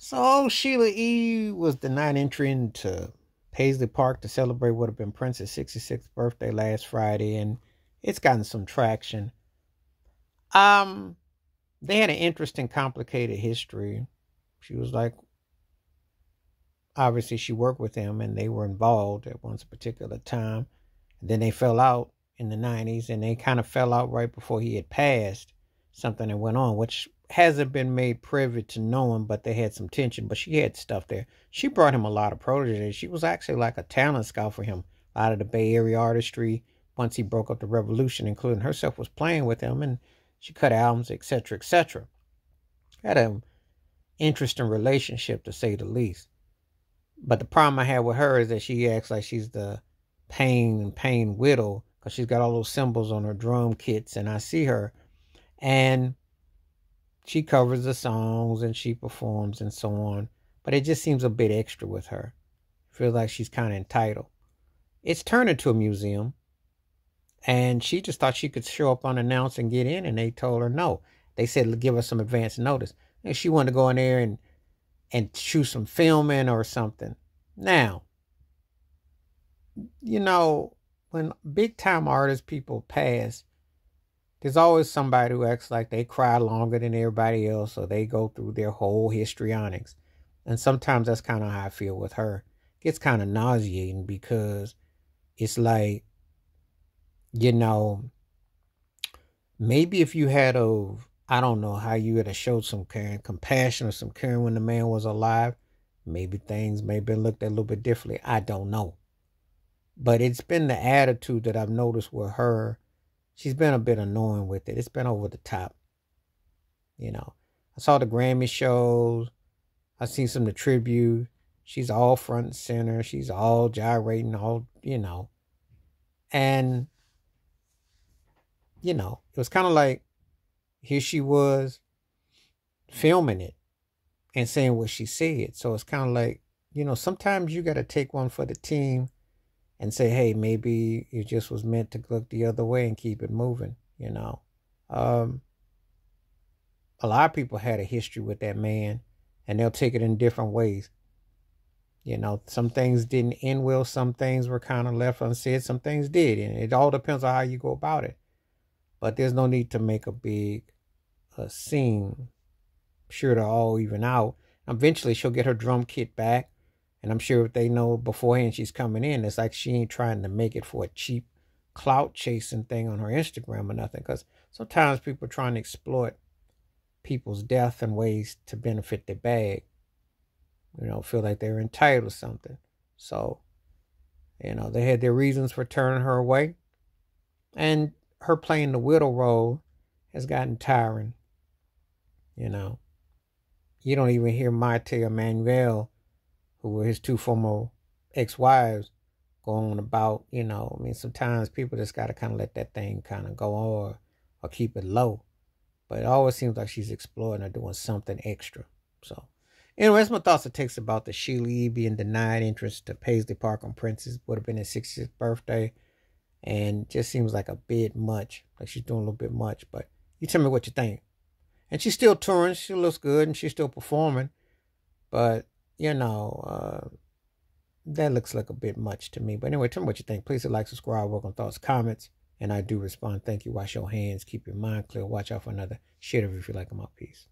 So Shelia E was denied entry into Paisley Park to celebrate what had been Prince's 66th birthday last Friday, and it's gotten some traction. Um, they had an interesting, complicated history. She was like, obviously, she worked with him, and they were involved at one particular time. And then they fell out in the '90s, and they kind of fell out right before he had passed. Something that went on, which hasn't been made privy to knowing, but they had some tension. But she had stuff there. She brought him a lot of proteges. She was actually like a talent scout for him. A lot of the Bay Area artistry, once he broke up the revolution, including herself, was playing with him, and she cut albums, etc., etc. Had an interesting relationship, to say the least. But the problem I had with her is that she acts like she's the pain widow, because she's got all those symbols on her drum kits, and I see her, and she covers the songs and she performs and so on. But it just seems a bit extra with her. I feel like she's kind of entitled. It's turned into a museum, and she just thought she could show up unannounced and get in, and they told her no. They said give us some advance notice, and she wanted to go in there and shoot some filming or something. Now, when big time artists people pass, there's always somebody who acts like they cry longer than everybody else, or they go through their whole histrionics. And sometimes that's kind of how I feel with her. It gets kind of nauseating, because it's like, maybe if you had I don't know how you would have showed some compassion or some caring when the man was alive, maybe things may have been looked at a little bit differently. I don't know. But it's been the attitude that I've noticed with her. She's been a bit annoying with it. It's been over the top. I saw the Grammy shows. I seen some of the tribute. She's all front and center. She's all gyrating, And, it was kind of like, here she was filming it and saying what she said. So it's kind of like, sometimes you got to take one for the team and say, hey, maybe it just was meant to look the other way and keep it moving, A lot of people had a history with that man, and they'll take it in different ways. Some things didn't end well. Some things were kind of left unsaid. Some things did. And it all depends on how you go about it. But there's no need to make a big scene. I'm sure they'll all even out. Eventually, she'll get her drum kit back. And I'm sure if they know beforehand she's coming in, it's like she ain't trying to make it for a cheap clout chasing thing on her Instagram or nothing. Because sometimes people are trying to exploit people's death in ways to benefit their bag. Feel like they're entitled to something. So, they had their reasons for turning her away. And her playing the widow role has gotten tiring. You don't even hear Maite or Manuel, who were his two former ex-wives, going about, sometimes people just got to kind of let that thing kind of go on, or keep it low. But it always seems like she's exploring or doing something extra. So, anyway, that's my thoughts and takes about the Shelia E being denied entrance to Paisley Park on Prince's, would have been his 66th birthday. And just seems like a bit much. Like she's doing a little bit much. But you tell me what you think. And she's still touring. She looks good and she's still performing. But, that looks like a bit much to me. But anyway, tell me what you think. Please like, subscribe, work on thoughts, comments. And I do respond. Thank you. Wash your hands. Keep your mind clear. Watch out for another shit if you like them out. Peace.